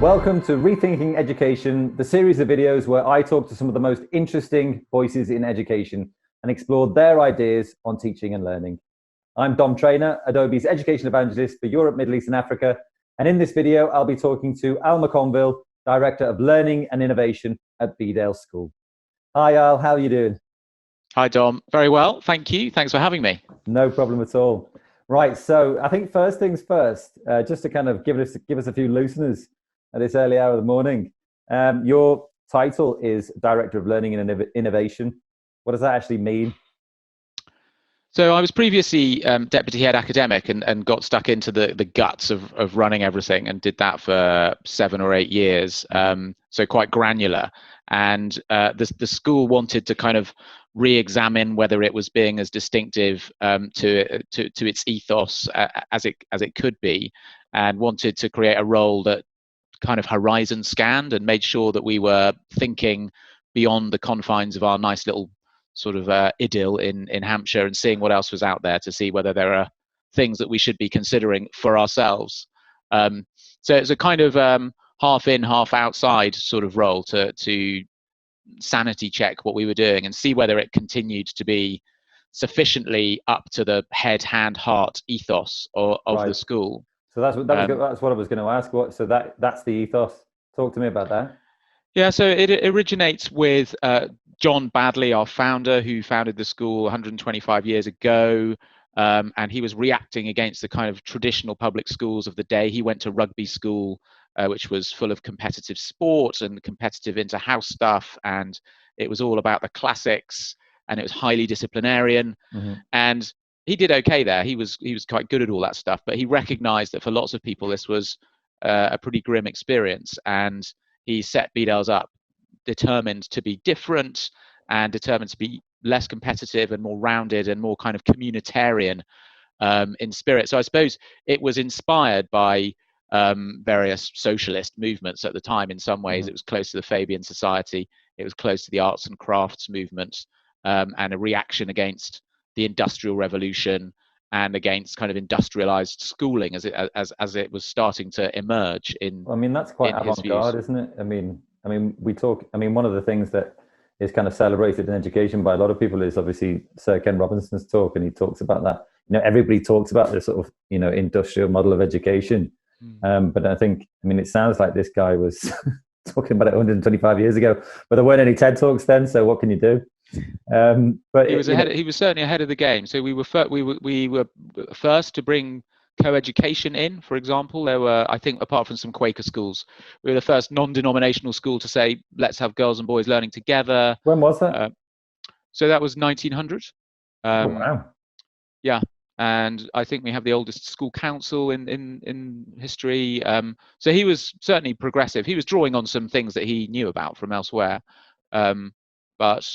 Welcome to Rethinking Education, the series of videos where I talk to some of the most interesting voices in education and explore their ideas on teaching and learning. I'm Dom Traynor, Adobe's Education Evangelist for Europe, Middle East and Africa. And in this video, I'll be talking to Al McConville, Director of Learning and Innovation at Bedales School. Hi Al, how are you doing? Hi Dom, very well, thank you. Thanks for having me. No problem at all. Right, so I think first things first, just to kind of give us a few looseners at this early hour of the morning. Your title is Director of Learning and Innovation. What does that actually mean? So I was previously Deputy Head Academic and got stuck into the guts of running everything and did that for 7 or 8 years, so quite granular. And the school wanted to kind of re-examine whether it was being as distinctive to its ethos as it could be, and wanted to create a role that kind of horizon scanned and made sure that we were thinking beyond the confines of our nice little sort of idyll in Hampshire and seeing what else was out there to see whether there are things that we should be considering for ourselves. So it's a kind of half in, half outside sort of role to sanity check what we were doing and see whether it continued to be sufficiently up to the head, hand, heart ethos of the school. So that's what I was going to ask. So that's the ethos. Talk to me about that. Yeah, so it originates with John Badley, our founder, who founded the school 125 years ago, and he was reacting against the kind of traditional public schools of the day. He went to rugby school, which was full of competitive sport and competitive inter-house stuff, and it was all about the classics, and it was highly disciplinarian. Mm-hmm. And he did okay there. He was quite good at all that stuff, but he recognized that for lots of people this was a pretty grim experience, and he set Bedales up determined to be different and determined to be less competitive and more rounded and more kind of communitarian in spirit. So I suppose it was inspired by various socialist movements at the time. In some ways, It was close to the Fabian Society. It was close to the arts and crafts movement, and a reaction against the Industrial Revolution and against kind of industrialized schooling as it was starting to emerge in. I mean, that's quite avant-garde, isn't it? I mean, one of the things that is kind of celebrated in education by a lot of people is obviously Sir Ken Robinson's talk, and he talks about that. Everybody talks about this sort of industrial model of education, but I think, it sounds like this guy was talking about it 125 years ago, but there weren't any TED Talks then, so what can you do? But he was certainly ahead of the game. So we were first to bring co-education in. For example, there were, I think, apart from some Quaker schools, we were the first non-denominational school to say let's have girls and boys learning together. When was that? So that was 1900. Oh, wow. Yeah, and I think we have the oldest school council in history. So he was certainly progressive. He was drawing on some things that he knew about from elsewhere, but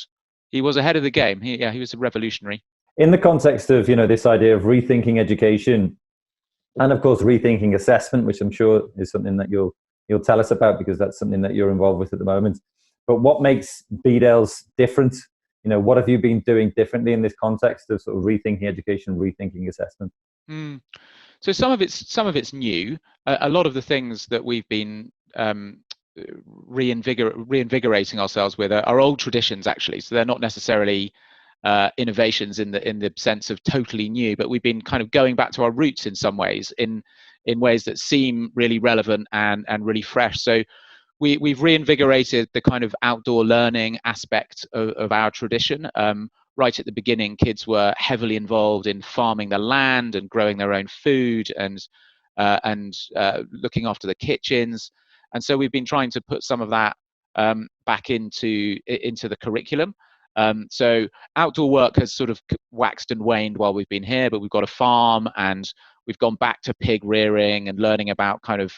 he was ahead of the game. He was a revolutionary. In the context of this idea of rethinking education, and of course rethinking assessment, which I'm sure is something that you'll tell us about because that's something that you're involved with at the moment. But what makes Bedales different? What have you been doing differently in this context of sort of rethinking education, rethinking assessment? So some of it's new. A lot of the things that we've been reinvigorating ourselves with are old traditions, actually. So they're not necessarily innovations in the sense of totally new, but we've been kind of going back to our roots in some ways, in ways that seem really relevant and really fresh. So we've reinvigorated the kind of outdoor learning aspect of our tradition. Right at the beginning, kids were heavily involved in farming the land and growing their own food and looking after the kitchens. And so we've been trying to put some of that back into the curriculum. So outdoor work has sort of waxed and waned while we've been here, but we've got a farm and we've gone back to pig rearing and learning about kind of,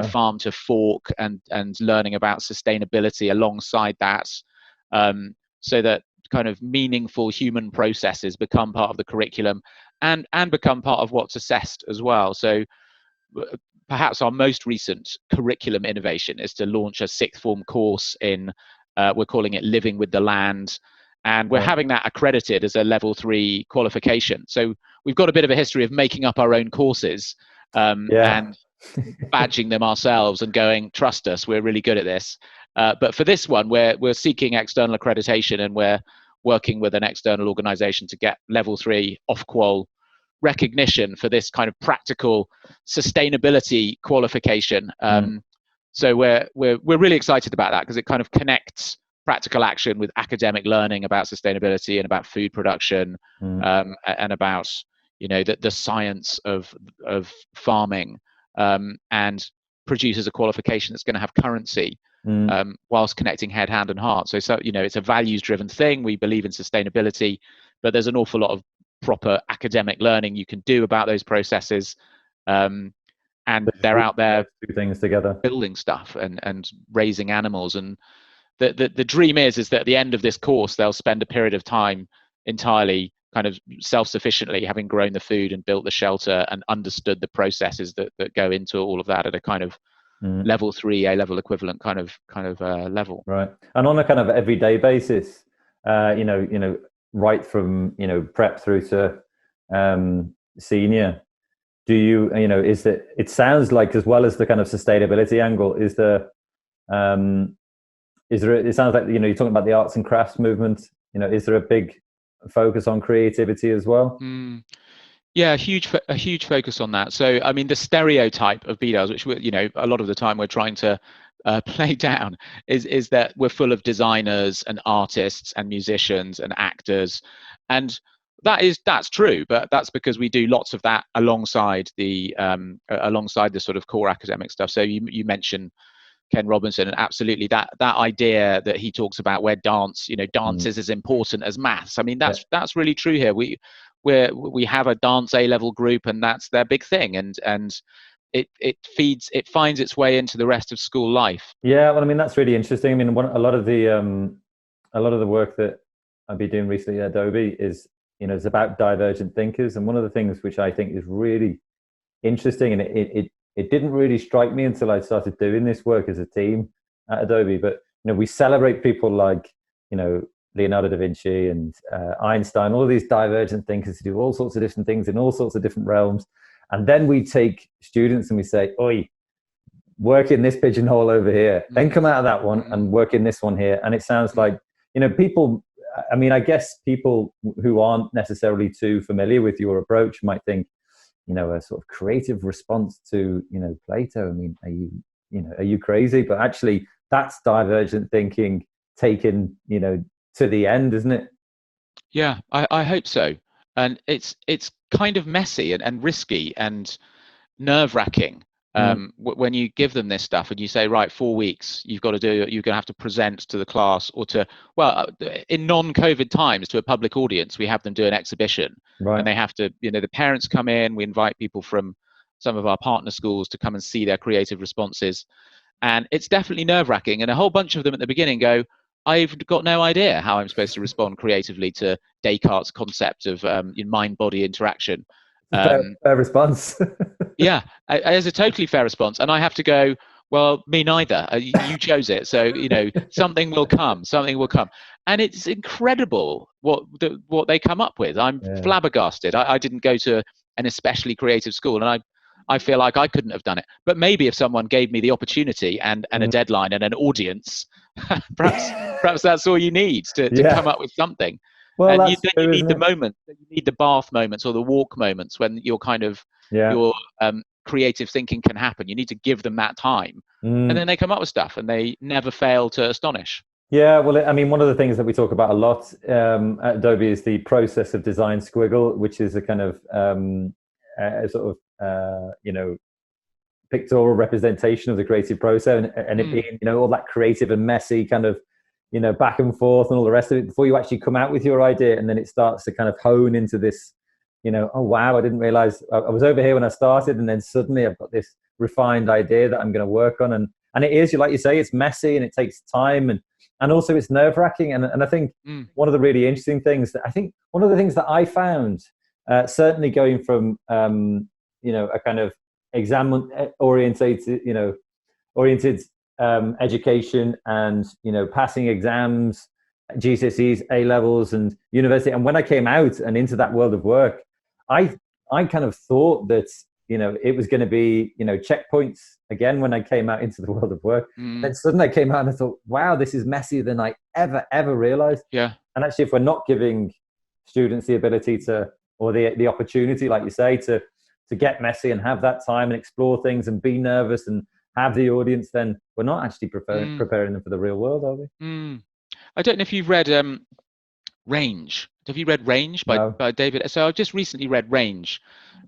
farm to fork and learning about sustainability alongside that, so that kind of meaningful human processes become part of the curriculum and become part of what's assessed as well. So perhaps our most recent curriculum innovation is to launch a sixth form course in, we're calling it Living with the Land. and we're having that accredited as a level 3 qualification. So we've got a bit of a history of making up our own courses and badging them ourselves and going, trust us, we're really good at this. But for this one, we're seeking external accreditation, and we're working with an external organization to get level 3 off-qual recognition for this kind of practical sustainability qualification. So we're really excited about that, because it kind of connects practical action with academic learning about sustainability and about food production, and about the science of farming, and produces a qualification that's going to have currency, whilst connecting head, hand, and heart. So it's a values-driven thing. We believe in sustainability, but there's an awful lot of proper academic learning you can do about those processes, and they're out there two things together, building stuff and raising animals. And the dream is that at the end of this course, they'll spend a period of time entirely kind of self-sufficiently, having grown the food and built the shelter and understood the processes that go into all of that at a kind of level 3 A-level equivalent kind of level. Right. And on a kind of everyday basis, right from prep through to senior, do you is that, it sounds like, as well as the kind of sustainability angle, it sounds like you're talking about the arts and crafts movement, is there a big focus on creativity as well? Yeah, a huge focus on that. So I mean, the stereotype of Bedales, which a lot of the time we're trying to play down, is that we're full of designers and artists and musicians and actors, and that's true, but that's because we do lots of that alongside the sort of core academic stuff. So you mentioned Ken Robinson, and absolutely that idea that he talks about, where dance is as important as maths. I mean, that's really true here. We have a dance A-level group, and that's their big thing, and it finds its way into the rest of school life. Yeah, well, I mean, that's really interesting. I mean, a lot of the work that I've been doing recently at Adobe is it's about divergent thinkers, and one of the things which I think is really interesting, and it didn't really strike me until I started doing this work as a team at Adobe, but we celebrate people like Leonardo da Vinci and Einstein, all of these divergent thinkers who do all sorts of different things in all sorts of different realms, and then we take students and we say, oi, work in this pigeonhole over here, then come out of that one and work in this one here. And it sounds like people, I mean, I guess people who aren't necessarily too familiar with your approach might think, a sort of creative response to, Plato. I mean, are you crazy? But actually, that's divergent thinking taken, to the end, isn't it? Yeah, I hope so. And it's kind of messy and risky and nerve-wracking when you give them this stuff and you say, right, 4 weeks, you're going to have to present to the class, or in non-COVID times, to a public audience. We have them do an exhibition, right, and they have to, the parents come in, we invite people from some of our partner schools to come and see their creative responses. And it's definitely nerve-wracking. And a whole bunch of them at the beginning go, I've got no idea how I'm supposed to respond creatively to Descartes' concept of mind-body interaction. Fair response. Yeah, it's a totally fair response. And I have to go, well, me neither. You chose it. So, something will come. And it's incredible what they come up with. I'm flabbergasted. I didn't go to an especially creative school, and I feel like I couldn't have done it. But maybe if someone gave me the opportunity and a deadline and an audience, perhaps that's all you need to come up with something. Well, and you need the moment, you need the bath moments or the walk moments when you're kind of your creative thinking can happen. You need to give them that time, and then they come up with stuff, and they never fail to astonish. Yeah, well, I mean, one of the things that we talk about a lot at Adobe is the process of design squiggle, which is a kind of pictorial representation of the creative process, and it being all that creative and messy kind of back and forth and all the rest of it before you actually come out with your idea, and then it starts to kind of hone into this oh wow, I didn't realize I was over here when I started, and then suddenly I've got this refined idea that I'm going to work on, and it is, like you say, it's messy and it takes time, and also it's nerve-wracking, and I think one of the really interesting things that I found, certainly going from a kind of exam oriented education and passing exams GCSEs, A levels, and university. And when I came out and into that world of work, I kind of thought that, you know, it was going to be, you know, checkpoints again when I came out into the world of work. Then suddenly I came out and I thought, wow, this is messier than I ever realized. Yeah. And actually, if we're not giving students the ability to, or the opportunity, like you say, to get messy and have that time and explore things and be nervous and have the audience, then we're not actually preparing them for the real world, are we? I don't know if you've read Range. Have you read Range by David? So I just recently read Range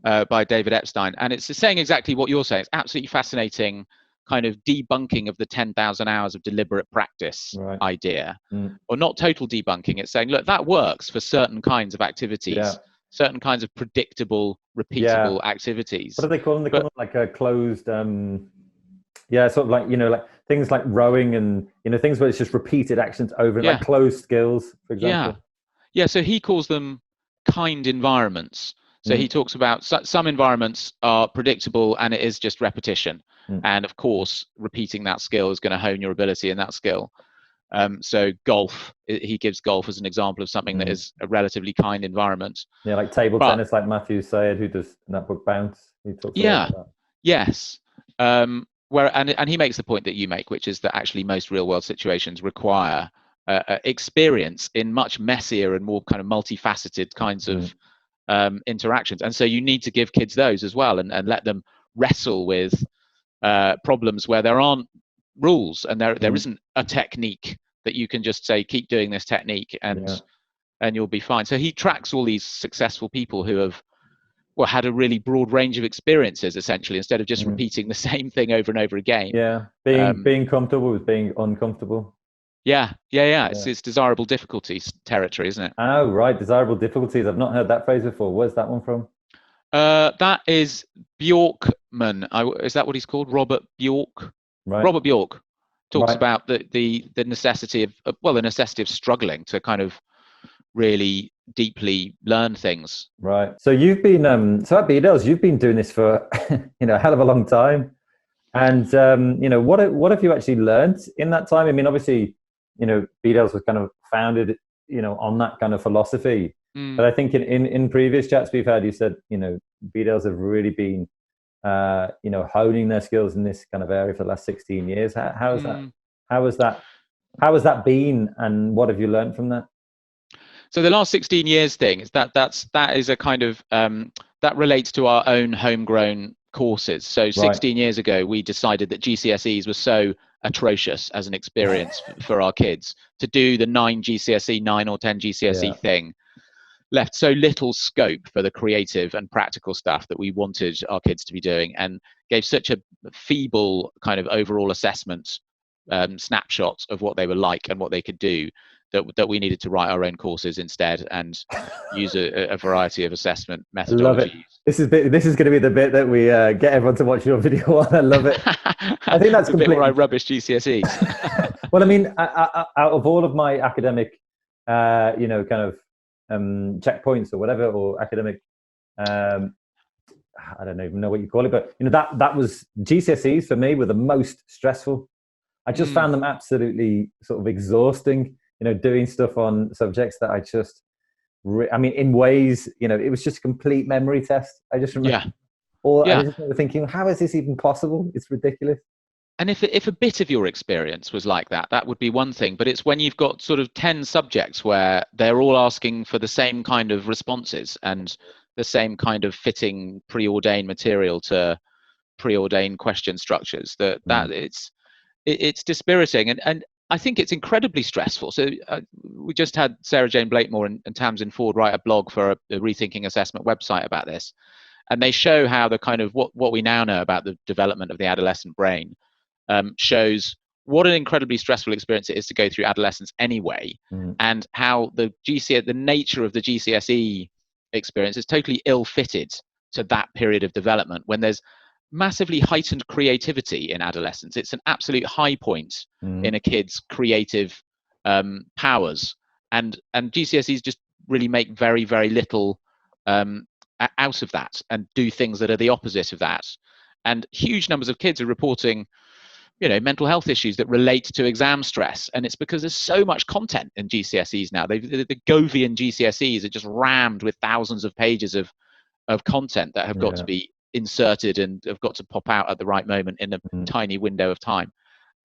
by David Epstein, and it's saying exactly what you're saying. It's absolutely fascinating kind of debunking of the 10,000 hours of deliberate practice idea, or not total debunking. It's saying, look, that works for certain kinds of activities, certain kinds of predictable, repeatable activities. What do they call them? They call them like a closed, sort of like, you know, like things like rowing and, you know, things where it's just repeated actions over, like closed skills, for example. Yeah, so he calls them kind environments. So he talks about some environments are predictable and it is just repetition. And of course, repeating that skill is going to hone your ability in that skill. So golf, he gives golf as an example of something that is a relatively kind environment. Yeah, like table tennis, like Matthew Sayed, who does in that book Bounce. He talks about that. Yes. And he makes the point that you make, which is that actually most real world situations require experience in much messier and more kind of multifaceted kinds of interactions. And so you need to give kids those as well, and let them wrestle with problems where there aren't rules and there isn't a technique that you can just say, keep doing this technique and you'll be fine. So he tracks all these successful people who have had a really broad range of experiences, essentially, instead of just repeating the same thing over and over again. Being comfortable with being uncomfortable. It's desirable difficulties territory, isn't it? Oh, right. Desirable difficulties. I've not heard that phrase before. Where's that one from? That is Bjorkman. Is that what he's called? Robert Bjork. Right. Robert Bjork talks about the necessity of the necessity of struggling to kind of really deeply learn things. Right. So you've been so at Bedales, you've been doing this for a hell of a long time. And what have you actually learned in that time? I mean, obviously, Bedales was kind of founded, on that kind of philosophy. But I think in previous chats we've had, you said, Bedales have really been, honing their skills in this kind of area for the last 16 years. How has that been, and what have you learned from that? So the last 16 years thing is that is a kind of that relates to our own homegrown courses. So 16 years ago, we decided that GCSEs were so atrocious as an experience for our kids to do the 9 or 10 GCSE thing left so little scope for the creative and practical stuff that we wanted our kids to be doing, and gave such a feeble kind of overall assessment snapshot of what they were like and what they could do, that we needed to write our own courses instead and use a variety of assessment methodologies. Love it. This is going to be the bit that we get everyone to watch your video on. I love it. I think that's the bit where I rubbish GCSEs. Well, I mean, out of all of my academic, kind of checkpoints or whatever, or academic, I don't even know what you call it, but that was GCSEs for me were the most stressful. I just found them absolutely sort of exhausting. Doing stuff on subjects that I just, in ways, it was just a complete memory test. I just remember, I just remember thinking, how is this even possible? It's ridiculous. And if a bit of your experience was like that, that would be one thing. But it's when you've got sort of 10 subjects where they're all asking for the same kind of responses and the same kind of fitting preordained material to preordained question structures, that it's dispiriting. And I think it's incredibly stressful. So we just had Sarah Jane Blakemore and Tamsin Ford write a blog for a Rethinking Assessment website about this. And they show how the kind of what we now know about the development of the adolescent brain shows what an incredibly stressful experience it is to go through adolescence anyway, and how the nature of the GCSE experience is totally ill-fitted to that period of development when there's massively heightened creativity in adolescence. It's an absolute high point in a kid's creative powers, and GCSEs just really make very, very little out of that and do things that are the opposite of that. And huge numbers of kids are reporting mental health issues that relate to exam stress. And it's because there's so much content in GCSEs now. The Govian GCSEs are just rammed with thousands of pages of content that have got to be inserted and have got to pop out at the right moment in a tiny window of time.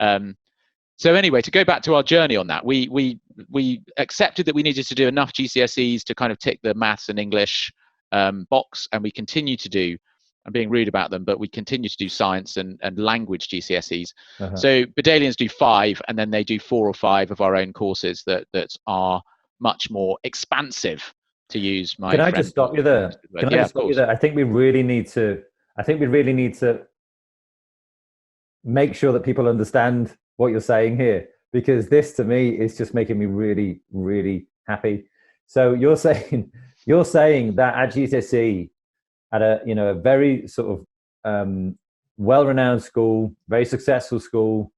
So anyway, to go back to our journey on that, we accepted that we needed to do enough GCSEs to kind of tick the maths and English box, and we continue to do. I'm being rude about them, but we continue to do science and language GCSEs. So Bedalians do 5, and then they do 4 or 5 of our own courses that are much more expansive, to use my. Can I just stop you there? Can I just stop you there? I think we really need to make sure that people understand what you're saying here, because this to me is just making me really, really happy. So you're saying that at GCSE, at a very sort of well-renowned school, very successful school,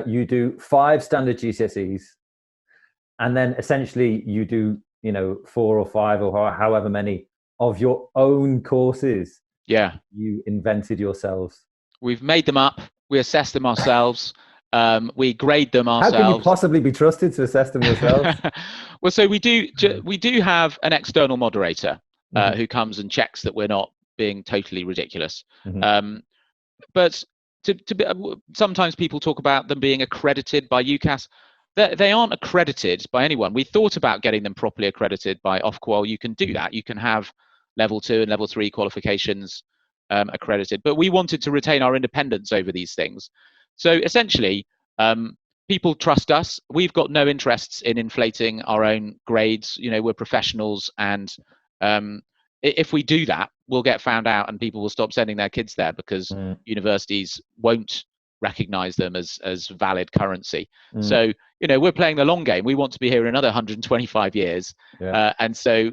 you do 5 standard GCSEs, and then essentially you do 4 or 5 or however many of your own courses. Yeah, you invented yourselves. We've made them up. We assess them ourselves. We grade them ourselves. How can you possibly be trusted to assess them yourselves? Well, so we do have an external moderator who comes and checks that we're not being totally ridiculous. But sometimes people talk about them being accredited by UCAS. They aren't accredited by anyone. We thought about getting them properly accredited by Ofqual. You can do that. You can have level 2 and level 3 qualifications accredited, but we wanted to retain our independence over these things. So essentially, people trust us. We've got no interests in inflating our own grades. We're professionals, and if we do that, we'll get found out, and people will stop sending their kids there because universities won't recognize them as valid currency. So we're playing the long game. We want to be here in another 125 years, and so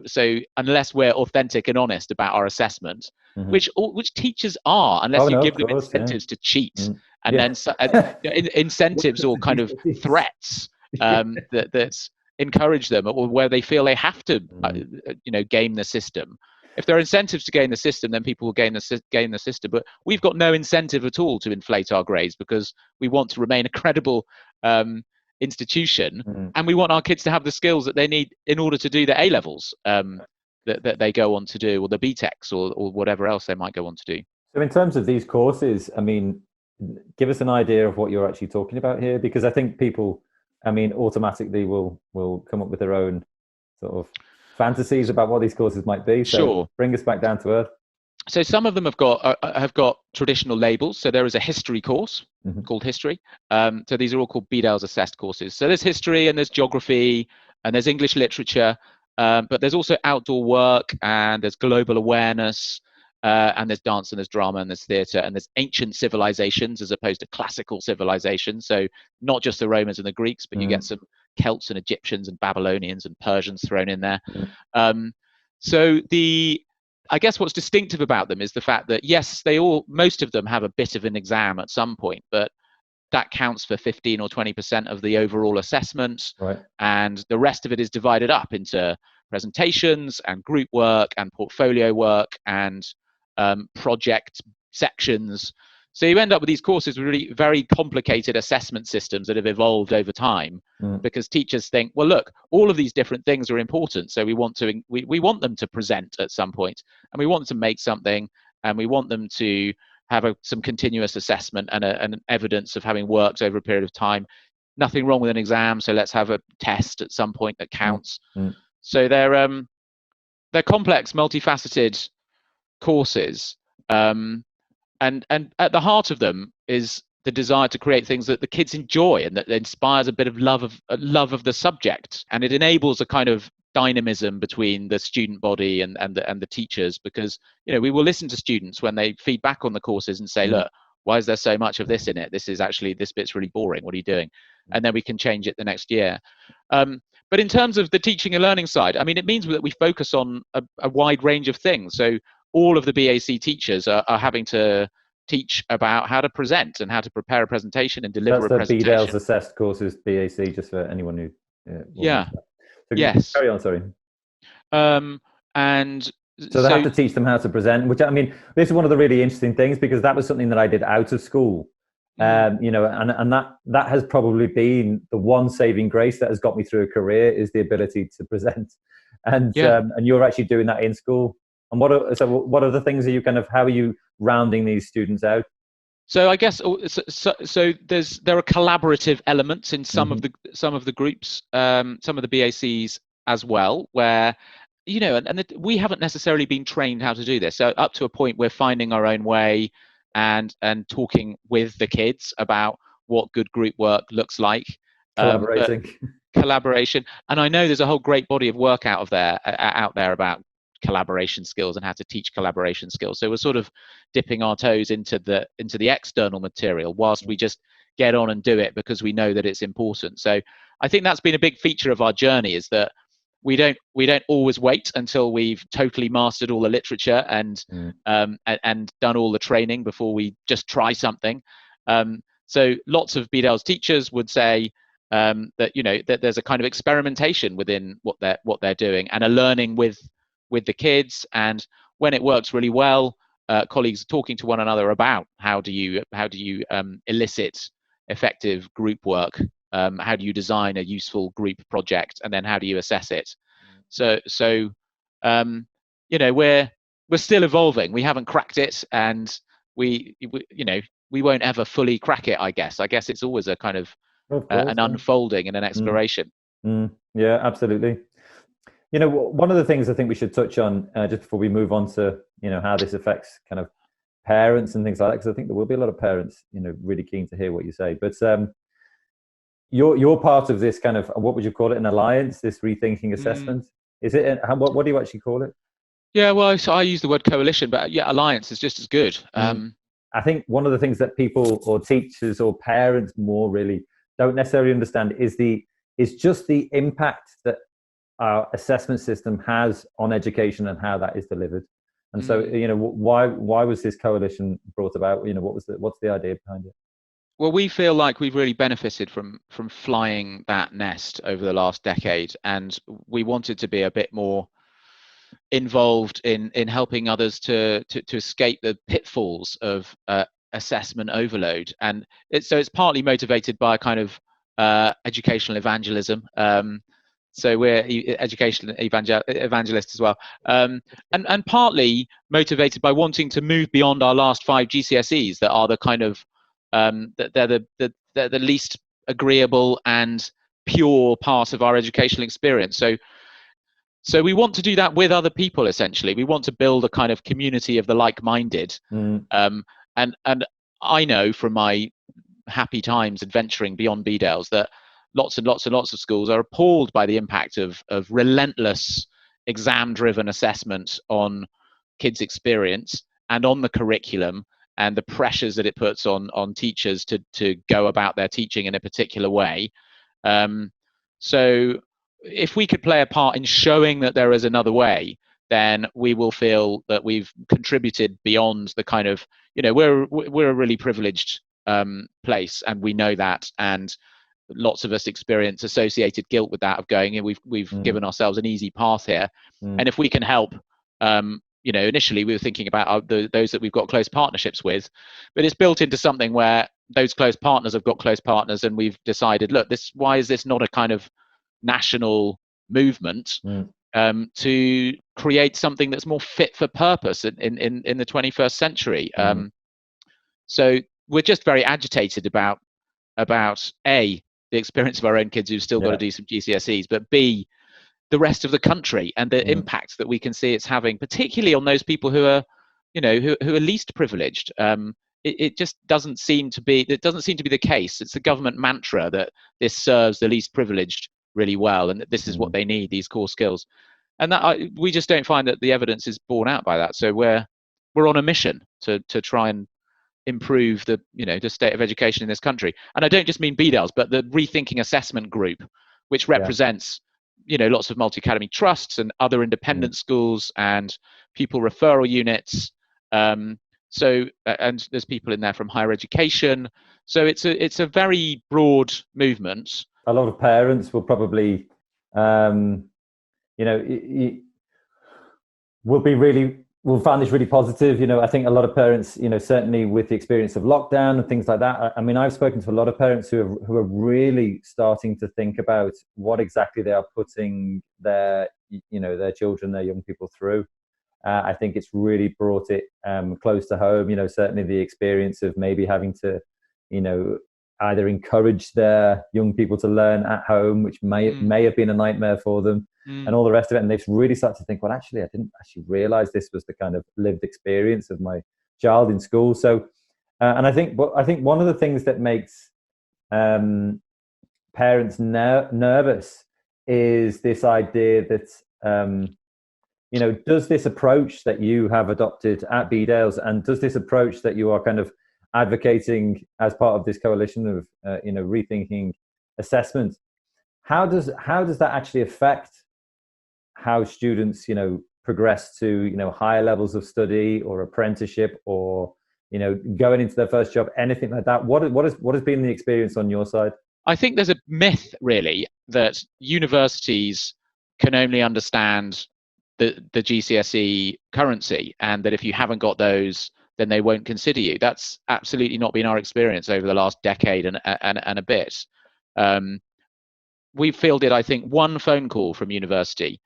unless we're authentic and honest about our assessment, which teachers are, unless you give them incentives to cheat, and then incentives or kind of threats that encourage them, or where they feel they have to game the system. If there are incentives to gain the system, then people will gain the system. But we've got no incentive at all to inflate our grades, because we want to remain a credible institution, and we want our kids to have the skills that they need in order to do the A-levels that they go on to do, or the BTECs, or whatever else they might go on to do. So in terms of these courses, I mean, give us an idea of what you're actually talking about here, because I think people, automatically will come up with their own sort of fantasies about what these courses might be. So sure. Bring us back down to earth. So some of them have got traditional labels. So there is a history course called History. So these are all called Bedales assessed courses. So there's history, and there's geography, and there's English literature, but there's also outdoor work, and there's global awareness, and there's dance, and there's drama, and there's theatre, and there's ancient civilizations as opposed to classical civilizations. So not just the Romans and the Greeks, but you get some Celts and Egyptians and Babylonians and Persians thrown in there. So I guess what's distinctive about them is the fact that, yes, most of them have a bit of an exam at some point, but that counts for 15 or 20% of the overall assessment. Right. And the rest of it is divided up into presentations and group work and portfolio work and project sections. So you end up with these courses with really very complicated assessment systems that have evolved over time, because teachers think, well, look, all of these different things are important. So we want them to present at some point, and we want them to make something, and we want them to have some continuous assessment and an evidence of having worked over a period of time. Nothing wrong with an exam, so let's have a test at some point that counts. So they're complex, multifaceted courses. And at the heart of them is the desire to create things that the kids enjoy, and that inspires a bit of love of the subject, and it enables a kind of dynamism between the student body and the teachers, because we will listen to students when they feed back on the courses and say, look, why is there so much of this in it? This bit's really boring. What are you doing? And then we can change it the next year. But in terms of the teaching and learning side, it means that we focus on a wide range of things. So all of the BAC teachers are having to teach about how to present and how to prepare a presentation and deliver a presentation. That's the Bedales assessed courses, BAC, just for anyone who... Yes. Carry on, sorry. And so they have to teach them how to present, which, this is one of the really interesting things, because that was something that I did out of school. You know, and that has probably been the one saving grace that has got me through a career, is the ability to present. And you're actually doing that in school. And what are the things how are you rounding these students out? So I guess there are collaborative elements in some of the groups, some of the BACs as well, where, you know, and we haven't necessarily been trained how to do this. So up to a point, we're finding our own way and talking with the kids about what good group work looks like. Collaboration. And I know there's a whole great body of work out there about collaboration skills and how to teach collaboration skills. So we're sort of dipping our toes into the external material whilst we just get on and do it because we know that it's important. So I think that's been a big feature of our journey, is that we don't always wait until we've totally mastered all the literature and done all the training before we just try something. So lots of Bedales teachers would say that, you know, that there's a kind of experimentation within what they're doing, and a learning with the kids. And when it works really well, colleagues are talking to one another about how do you elicit effective group work, how do you design a useful group project, and then how do you assess it. So you know, we're still evolving. We haven't cracked it, and we you know, we won't ever fully crack it. I guess it's always a kind of an unfolding and an exploration. Yeah, absolutely. You know, one of the things I think we should touch on just before we move on to, you know, how this affects kind of parents and things like that, because I think there will be a lot of parents, you know, really keen to hear what you say. But you're part of this kind of, what would you call it, an alliance, this rethinking assessment? Is it? What do you actually call it? Yeah, well, so I use the word coalition, but yeah, alliance is just as good. I think one of the things that people or teachers or parents more really don't necessarily understand is just the impact that our assessment system has on education and how that is delivered. And so, you know, why was this coalition brought about? You know, what's the idea behind it? Well, we feel like we've really benefited from flying that nest over the last decade, and we wanted to be a bit more involved in helping others to escape the pitfalls of assessment overload. And it's partly motivated by a kind of educational evangelism. So we're educational evangelists as well, and partly motivated by wanting to move beyond our last 5 GCSEs that are the kind of they're the least agreeable and pure part of our educational experience. So we want to do that with other people. Essentially, we want to build a kind of community of the like-minded. And I know from my happy times adventuring beyond Bedales that lots and lots and lots of schools are appalled by the impact of relentless exam-driven assessment on kids' experience and on the curriculum, and the pressures that it puts on teachers to go about their teaching in a particular way. So if we could play a part in showing that there is another way, then we will feel that we've contributed beyond the kind of, you know, we're a really privileged place, and we know that, and lots of us experience associated guilt with that, of going, we've given ourselves an easy path here. And if we can help, you know, initially we were thinking about those that we've got close partnerships with, but it's built into something where those close partners have got close partners, and we've decided, look, why is this not a kind of national movement to create something that's more fit for purpose in the 21st century? So we're just very agitated about A, the experience of our own kids who've still got to do some GCSEs, but B, the rest of the country and the impact that we can see it's having, particularly on those people who are, you know, who are least privileged. It just doesn't seem to be the case. It's the government mantra that this serves the least privileged really well, and that this is what they need, these core skills. And that we just don't find that the evidence is borne out by that. So we're on a mission to try and improve the state of education in this country. And I don't just mean Bedales, but the Rethinking Assessment group, which represents lots of multi-academy trusts and other independent schools and pupil referral units. So and there's people in there from higher education. So it's a very broad movement. A lot of parents will probably will be really we found this really positive. I think a lot of parents, certainly with the experience of lockdown and things like that. I mean, I've spoken to a lot of parents who are really starting to think about what exactly they are putting their children, their young people through. I think it's really brought it close to home. Certainly the experience of maybe having to, either encourage their young people to learn at home, which may have been a nightmare for them, and all the rest of it. And they've really started to think, well, actually, I didn't actually realize this was the kind of lived experience of my child in school. So, and I think one of the things that makes parents nervous is this idea that, does this approach that you have adopted at Bedales, and does this approach that you are kind of advocating as part of this coalition of rethinking assessment, how does that actually affect how students progress to higher levels of study or apprenticeship, or going into their first job, anything like that? What has been the experience on your side? I think there's a myth really that universities can only understand the GCSE currency, and that if you haven't got those, then they won't consider you. That's absolutely not been our experience over the last decade and a bit. We've fielded, I think, one phone call from university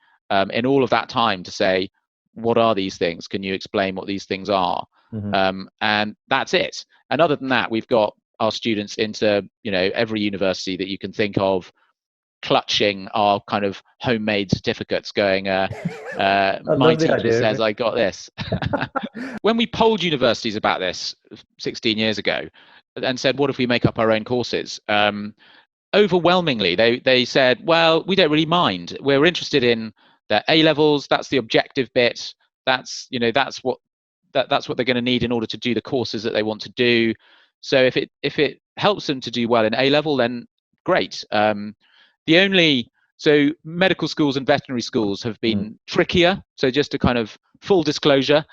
in all of that time to say, what are these things? Can you explain what these things are? And that's it. And other than that, we've got our students into every university that you can think of, clutching our kind of homemade certificates, going, my teacher says I got this. When we polled universities about this 16 years ago and said, what if we make up our own courses? Overwhelmingly, they said, well, we don't really mind. We're interested in their A levels. That's the objective bit. That's what they're going to need in order to do the courses that they want to do. So if it helps them to do well in A level, then great. So medical schools and veterinary schools have been trickier. So just to kind of full disclosure,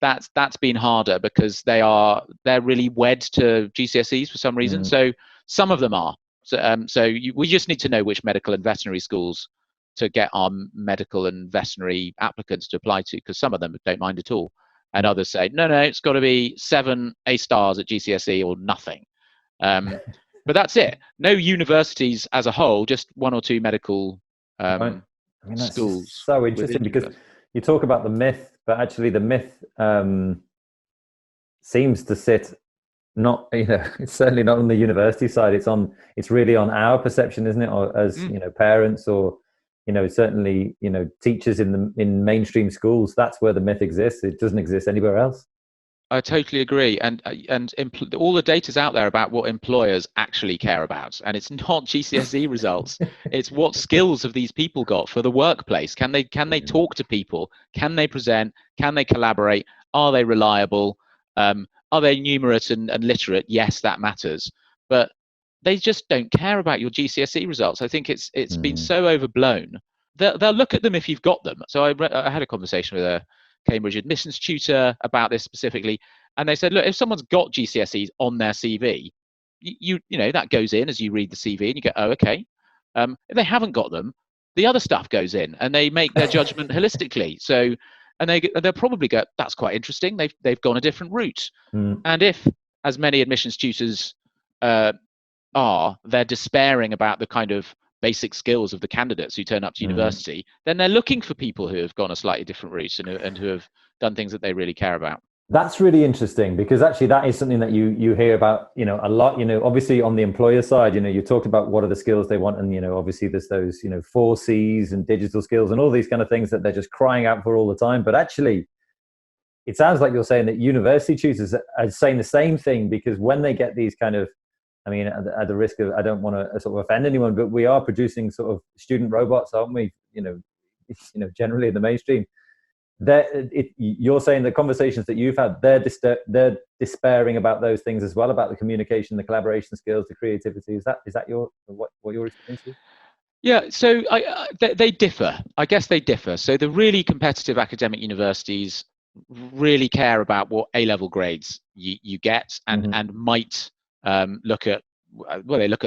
that's been harder because they're really wed to GCSEs for some reason. So some of them are. So we just need to know which medical and veterinary schools to get our medical and veterinary applicants to apply to, because some of them don't mind at all, and others say no, it's got to be 7 A stars at GCSE or nothing. But that's it. No universities as a whole, just 1 or 2 medical right. I mean, that's schools. So interesting, because you talk about the myth, but actually the myth seems to sit not, it's certainly not on the university side. It's really on our perception, isn't it? Or as parents, or certainly teachers in mainstream schools. That's where the myth exists. It doesn't exist anywhere else. I totally agree, and all the data's out there about what employers actually care about, and it's not GCSE results. It's what skills have these people got for the workplace. Can they talk to people? Can they present? Can they collaborate? Are they reliable? Are they numerate and literate? Yes, that matters, but they just don't care about your GCSE results. I think it's been so overblown. They'll look at them if you've got them. So I had a conversation with a Cambridge admissions tutor about this specifically, and they said, look, if someone's got GCSEs on their CV, you know that goes in as you read the CV and you go, oh, okay. If they haven't got them, the other stuff goes in, and they make their judgment holistically. So, and they'll probably go, that's quite interesting. They've gone a different route. And if, as many admissions tutors they're despairing about the kind of basic skills of the candidates who turn up to university, then they're looking for people who have gone a slightly different route and who have done things that they really care about. That's really interesting, because actually that is something that you hear about, a lot, obviously on the employer side, you talked about what are the skills they want. And, obviously there's those, 4 C's and digital skills and all these kind of things that they're just crying out for all the time. But actually, it sounds like you're saying that university tutors are saying the same thing, because when they get these kind of, I mean, at the risk of, I don't want to sort of offend anyone, but we are producing sort of student robots, aren't we? Generally in the mainstream. You're saying the conversations that you've had, they're despairing about those things as well, about the communication, the collaboration skills, the creativity. Is that what you're experiencing? Yeah, so they differ. I guess they differ. So the really competitive academic universities really care about what A-level grades you get, and might look at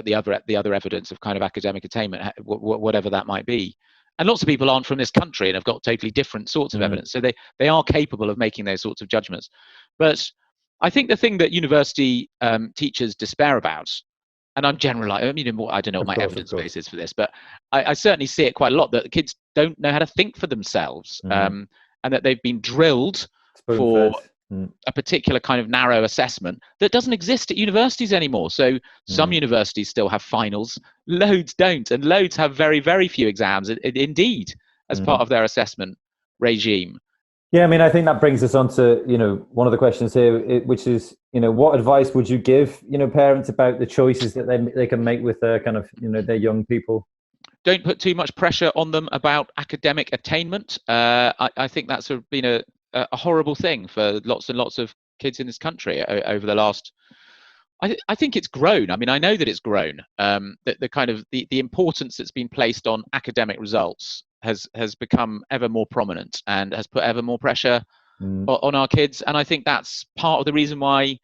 the other evidence of kind of academic attainment, whatever that might be. and lots of people aren't from this country and have got totally different sorts of evidence. So they are capable of making those sorts of judgments. But I think the thing that university teachers despair about, and I'm generalizing, I mean, I don't know what my evidence base is for this, but I certainly see it quite a lot, that the kids don't know how to think for themselves, and that they've been drilled for a particular kind of narrow assessment that doesn't exist at universities anymore. So some universities still have finals, loads don't, and loads have very, very few exams, indeed, as part of their assessment regime. Yeah, I mean, I think that brings us on to, one of the questions here, which is, what advice would you give, parents about the choices that they can make with their kind of, their young people? Don't put too much pressure on them about academic attainment. I think that's been a horrible thing for lots and lots of kids in this country over the last. I think it's grown. I mean, I know that it's grown. That the kind of the importance that's been placed on academic results has become ever more prominent and has put ever more pressure on our kids. And I think that's part of the reason why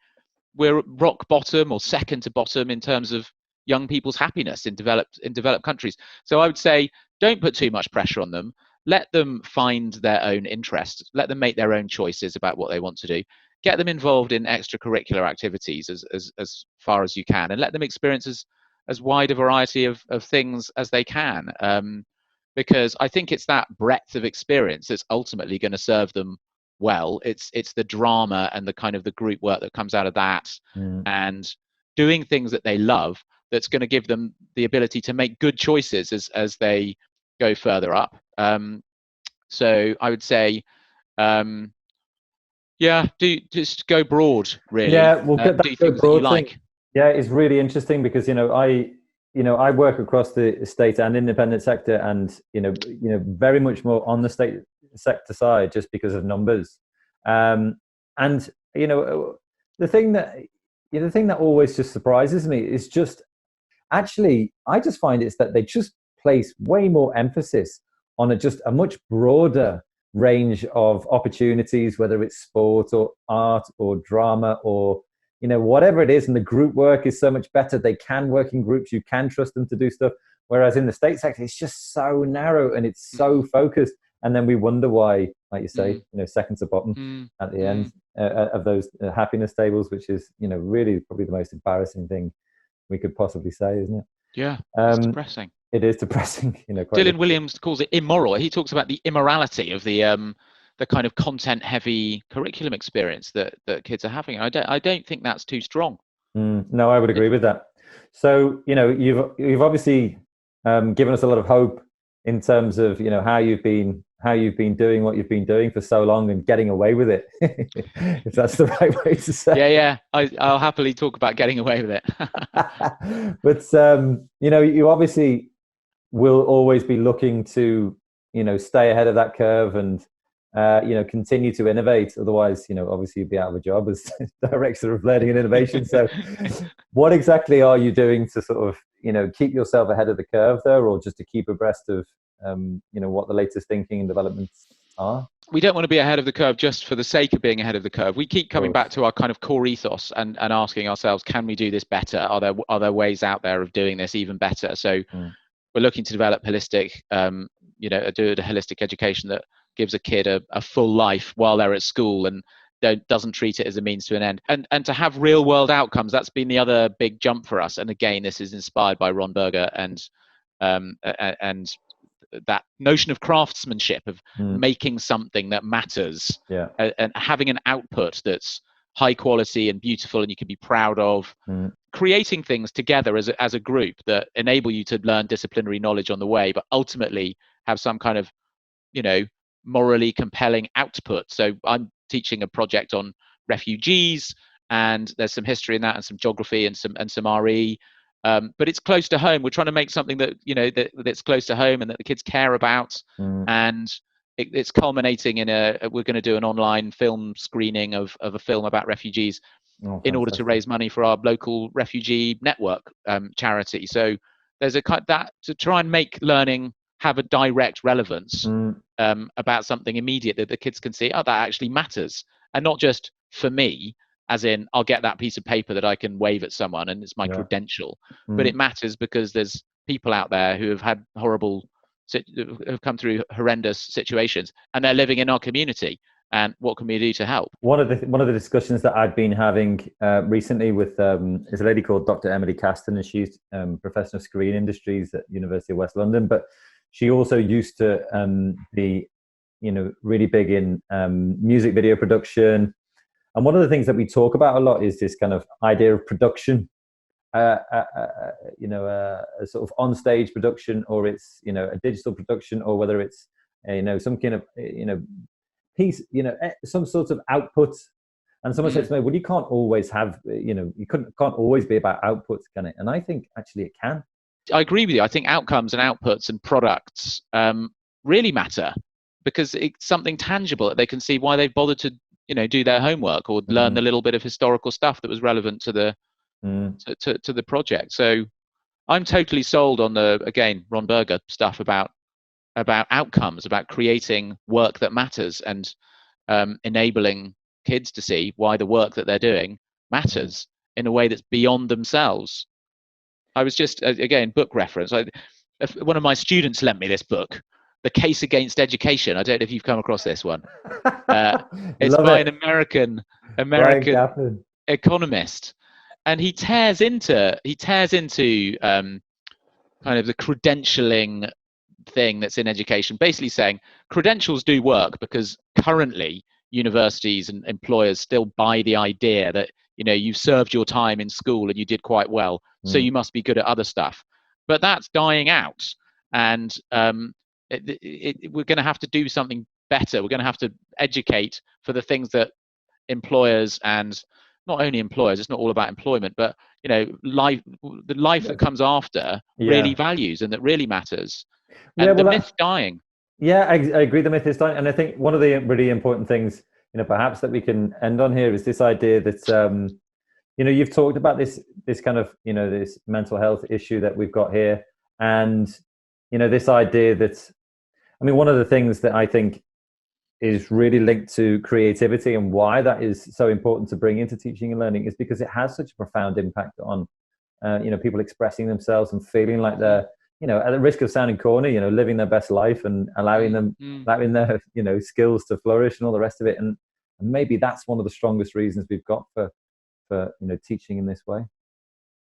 we're rock bottom or second to bottom in terms of young people's happiness in developed countries. So I would say, don't put too much pressure on them. Let them find their own interests. Let them make their own choices about what they want to do. Get them involved in extracurricular activities as far as you can, and let them experience as wide a variety of things as they can. Because I think it's that breadth of experience that's ultimately going to serve them well. It's the drama and the kind of the group work that comes out of that, and doing things that they love, that's going to give them the ability to make good choices as they go further up. So I would say, just go broad, really. Yeah, well, do things that you like. Yeah, it's really interesting because I work across the state and independent sector, and very much more on the state sector side just because of numbers. And the thing that always just surprises me is just actually I just find it's that they just place way more emphasis on a much broader range of opportunities, whether it's sport or art or drama or whatever it is, and the group work is so much better. They can work in groups, you can trust them to do stuff, whereas in the state sector it's just so narrow and it's so focused, and then we wonder why, like you say, second to bottom at the end of those happiness tables, which is really probably the most embarrassing thing we could possibly say, isn't it? Yeah, it's depressing. It is depressing. Dylan Williams calls it immoral. He talks about the immorality of the kind of content-heavy curriculum experience that kids are having. I don't think that's too strong. No, I would agree with that. So you've obviously given us a lot of hope in terms of how you've been doing what you've been doing for so long and getting away with it, if that's the right way to say. Yeah. I'll happily talk about getting away with it. But you obviously will always be looking to stay ahead of that curve and continue to innovate. Otherwise, obviously you'd be out of a job as director of learning and innovation. So what exactly are you doing to sort of keep yourself ahead of the curve there, or just to keep abreast of what the latest thinking and developments are? We don't want to be ahead of the curve just for the sake of being ahead of the curve. We keep coming back to our kind of core ethos and asking ourselves, can we do this better? Are there ways out there of doing this even better? So we're looking to develop holistic, do a holistic education that gives a kid a full life while they're at school and doesn't treat it as a means to an end. And to have real world outcomes, that's been the other big jump for us. And again, this is inspired by Ron Berger and that notion of craftsmanship, of making something that matters, and having an output that's high quality and beautiful and you can be proud of, creating things together as a group that enable you to learn disciplinary knowledge on the way, but ultimately have some kind of morally compelling output. So I'm teaching a project on refugees, and there's some history in that and some geography and some RE. But it's close to home. We're trying to make something that that's close to home and that the kids care about. And it's culminating in we're going to do an online film screening of a film about refugees in order to raise money for our local refugee network charity. So there's a kind that to try and make learning have a direct relevance about something immediate that the kids can see, that actually matters, and not just for me, as in I'll get that piece of paper that I can wave at someone and it's my credential, but it matters because there's people out there who have had horrible have come through horrendous situations, and they're living in our community. And what can we do to help? One of the discussions that I've been having recently with is a lady called Dr. Emily Caston, and she's professor of screen industries at University of West London. But she also used to be, really big in music video production. And one of the things that we talk about a lot is this kind of idea of production, a sort of on-stage production, or it's a digital production, or whether it's some kind of piece, some sort of output. And someone said to me, well, you can't always have, you can't always be about outputs, can it? And I think actually it can. I agree with you. I think outcomes and outputs and products really matter, because it's something tangible that they can see why they've bothered to do their homework or learn the little bit of historical stuff that was relevant to the to the project. So I'm totally sold on the, again, Ron Berger stuff about outcomes, about creating work that matters, and enabling kids to see why the work that they're doing matters in a way that's beyond themselves. I was just, again, book reference. One of my students lent me this book, The Case Against Education. I don't know if you've come across this one. It's by an American economist, and he tears into kind of the credentialing thing that's in education, basically saying credentials do work because currently universities and employers still buy the idea that you served your time in school and you did quite well, so you must be good at other stuff. But that's dying out, and we're going to have to do something better. We're going to have to educate for the things that employers, and not only employers, it's not all about employment, but the life that comes after really values and that really matters. And the myth's dying. Yeah, I agree. The myth is dying. And I think one of the really important things, perhaps that we can end on here is this idea that, you've talked about this kind of, this mental health issue that we've got here. And, this idea that, one of the things that I think is really linked to creativity, and why that is so important to bring into teaching and learning, is because it has such a profound impact on, people expressing themselves and feeling like they're, at the risk of sounding corny, living their best life and allowing their, skills to flourish and all the rest of it. And maybe that's one of the strongest reasons we've got for teaching in this way.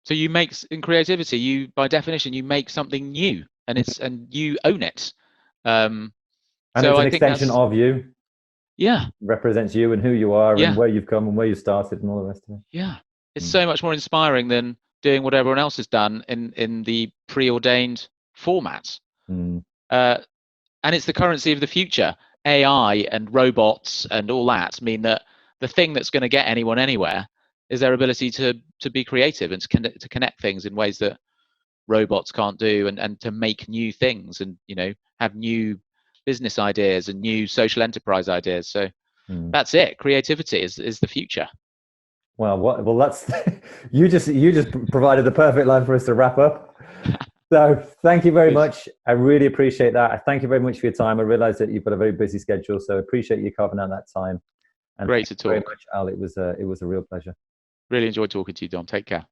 So you make, in creativity, you, by definition, you make something new, and you own it. And so it's an extension of you. Yeah. It represents you and who you are and where you've come and where you started and all the rest of it. Yeah. It's so much more inspiring than doing what everyone else has done in the preordained format. And it's the currency of the future. AI and robots and all that mean that the thing that's going to get anyone anywhere is their ability to be creative and to connect things in ways that robots can't do, and to make new things, and have new business ideas and new social enterprise ideas. So that's it. Creativity is the future. Well, that's you just provided the perfect line for us to wrap up. So thank you very much. I really appreciate that. I thank you very much for your time. I realize that you've got a very busy schedule, so I appreciate you carving out that time. And great to talk. Very much, Al. It was a real pleasure. Really enjoyed talking to you, Dom. Take care.